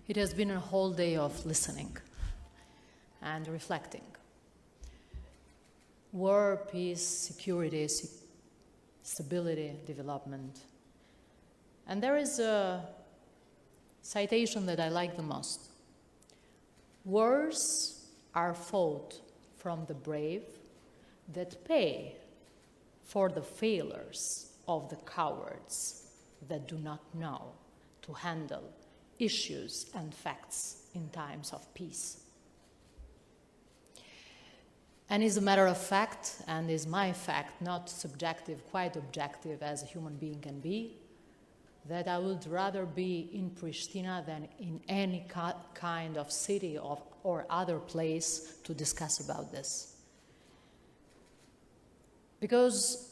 It has been a whole day of listening and reflecting. War, peace, security, stability, development. And there is a citation that I like the most. Wars are fought from the brave that pay for the failures of the cowards that do not know to handle issues and facts in times of peace. And is a matter of fact, and is my fact, not subjective, quite objective as a human being can be, that I would rather be in Pristina than in any kind of city or other place to discuss about this. Because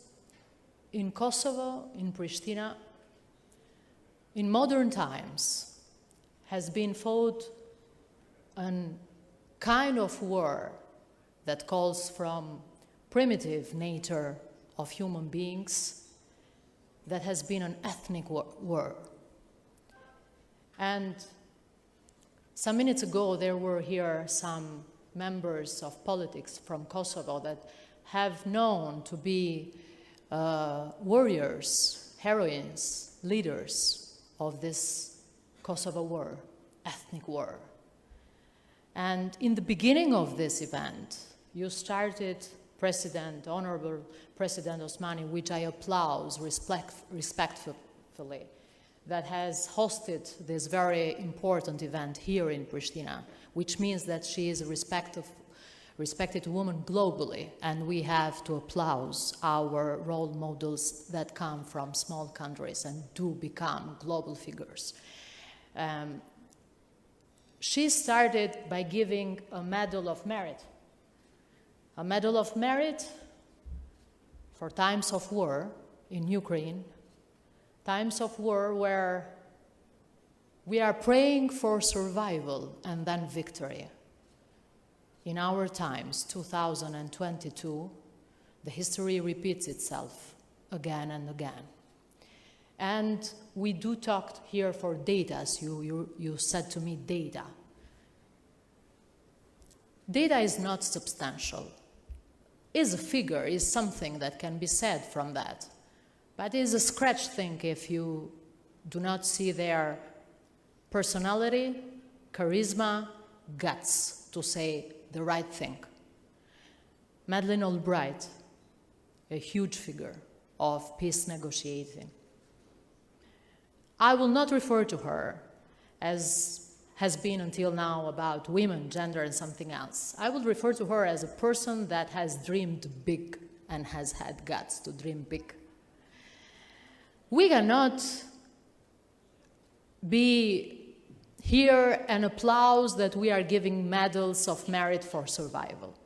in Kosovo, in Pristina, in modern times, has been fought a kind of war that calls from primitive nature of human beings, that has been an ethnic war. And some minutes ago, there were here some members of politics from Kosovo that have known to be warriors, heroines, leaders of this Kosovo war, ethnic war. And in the beginning of this event, you started Honorable President Osmani, which I applaud respectfully, that has hosted this very important event here in Pristina, which means that she is a respected woman globally, and we have to applaud our role models that come from small countries and do become global figures. She started by giving a Medal of Merit. A Medal of Merit for times of war in Ukraine, times of war where we are praying for survival and then victory. In our times, 2022, the history repeats itself again and again. And we do talk here for data, as you said to me, data. Data is not substantial. Is a figure, is something that can be said from that. But is a scratch thing if you do not see their personality, charisma, guts to say the right thing. Madeleine Albright, a huge figure of peace negotiating. I will not refer to her as has been until now about women, gender, and something else. I will refer to her as a person that has dreamed big and has had guts to dream big. We cannot be here and applaud that we are giving medals of merit for survival.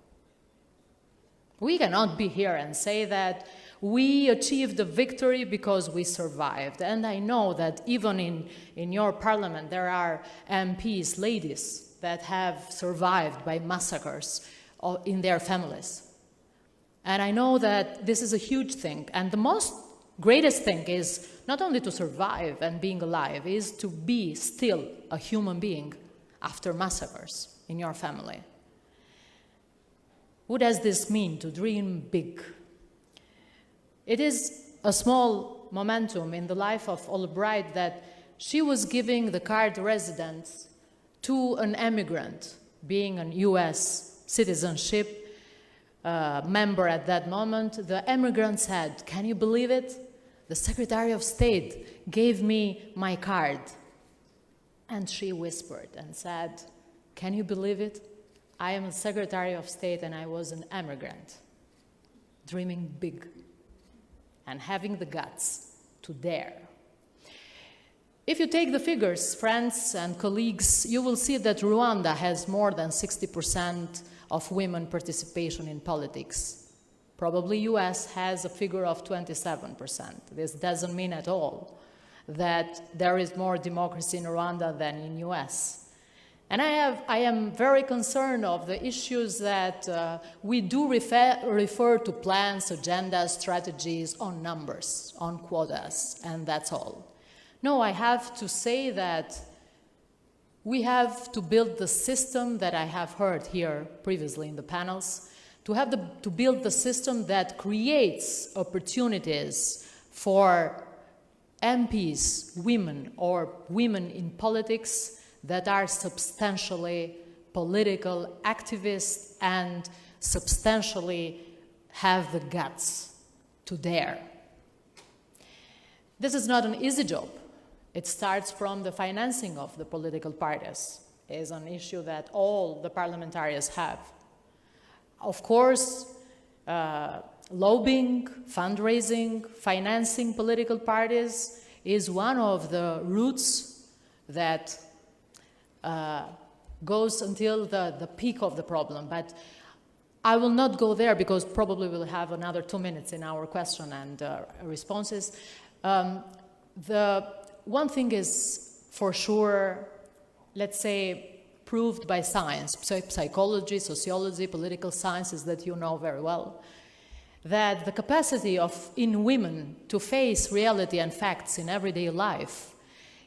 We cannot be here and say that we achieved a victory because we survived. And I know that even in your parliament there are MPs, ladies, that have survived by massacres in their families. And I know that this is a huge thing. And the most greatest thing is not only to survive and being alive, is to be still a human being after massacres in your family. What does this mean, to dream big? It is a small momentum in the life of Albright that she was giving the card residence to an emigrant, being an US citizenship member at that moment. The emigrant said, "Can you believe it? The Secretary of State gave me my card." And she whispered and said, "Can you believe it? I am a Secretary of State and I was an emigrant." Dreaming big and having the guts to dare. If you take the figures, friends and colleagues, you will see that Rwanda has more than 60% of women participation in politics. Probably US has a figure of 27%. This doesn't mean at all that there is more democracy in Rwanda than in US. And I am very concerned of the issues that we do refer to plans, agendas, strategies on numbers, on quotas, and that's all. No, I have to say that we have to build the system that I have heard here previously in the panels, to build the system that creates opportunities for MPs, women, or women in politics that are substantially political activists and substantially have the guts to dare. This is not an easy job. It starts from the financing of the political parties. It is an issue that all the parliamentarians have. Of course, lobbying, fundraising, financing political parties is one of the routes that goes until the peak of the problem. But I will not go there because probably we'll have another 2 minutes in our question and responses. The one thing is for sure, let's say, proved by science, psychology, sociology, political sciences that you know very well, that the capacity in women to face reality and facts in everyday life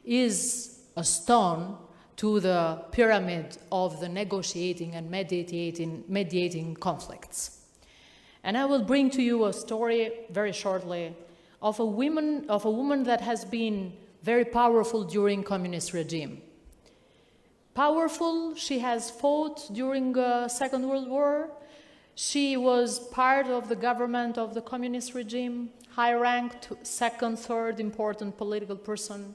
is a stone to the pyramid of the negotiating and mediating conflicts. And I will bring to you a story very shortly of a woman that has been very powerful during communist regime. Powerful, she has fought during the Second World War. She was part of the government of the communist regime, high-ranked, second, third important political person,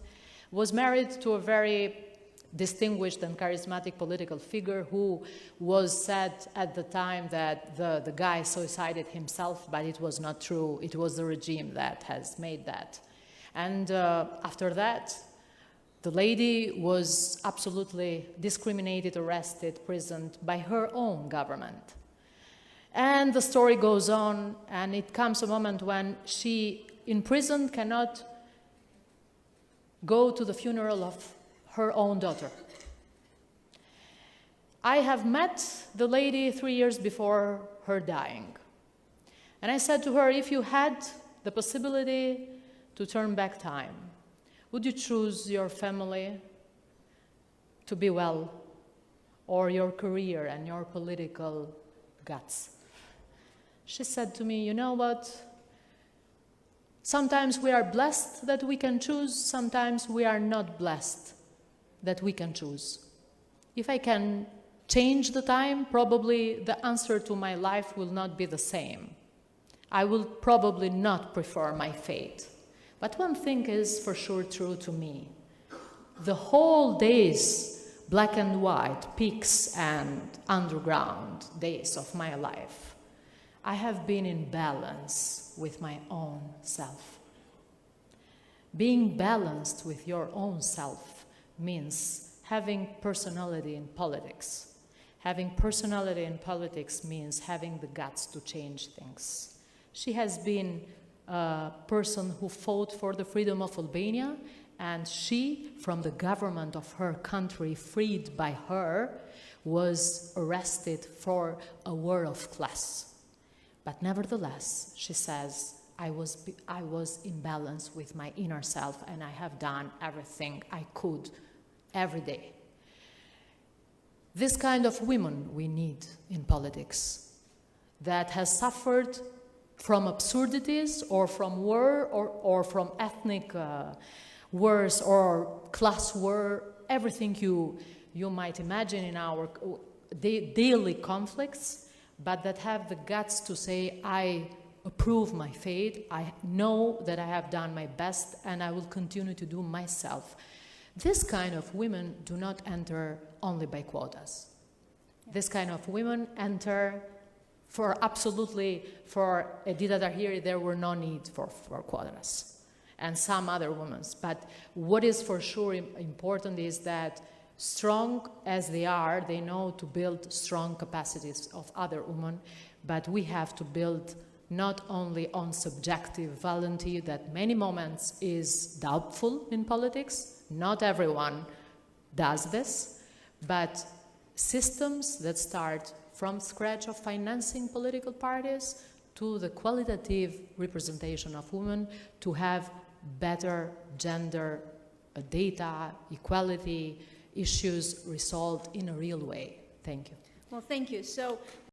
was married to a very distinguished and charismatic political figure who was said at the time that the guy suicided himself, but it was not true. It was the regime that has made that. And after that, the lady was absolutely discriminated, arrested, imprisoned by her own government. And the story goes on, and it comes a moment when she, in prison, cannot go to the funeral of her own daughter. I have met the lady 3 years before her dying. And I said to her, if you had the possibility to turn back time, would you choose your family to be well, or your career and your political guts? She said to me, you know what? Sometimes we are blessed that we can choose, sometimes we are not blessed that we can choose. If I can change the time, probably the answer to my life will not be the same. I will probably not prefer my fate. But one thing is for sure true to me. The whole days, black and white, peaks and underground days of my life, I have been in balance with my own self. Being balanced with your own self means having personality in politics. Having personality in politics means having the guts to change things. She has been a person who fought for the freedom of Albania, and she, from the government of her country, freed by her, was arrested for a war of class. But nevertheless, she says, I was in balance with my inner self, and I have done everything I could every day. This kind of women we need in politics, that has suffered from absurdities or from war or from ethnic wars or class war, everything you might imagine in our daily conflicts, but that have the guts to say, I approve my fate, I know that I have done my best, and I will continue to do myself. This kind of women do not enter only by quotas. This kind of women enter for Edita Tahiri, there were no need for quotas, and some other women. But what is for sure important is that strong as they are, they know to build strong capacities of other women, but we have to build not only on subjective volunteer that many moments is doubtful in politics, not everyone does this, but systems that start from scratch of financing political parties to the qualitative representation of women to have better gender data, equality issues resolved in a real way. Thank you. Well, thank you. So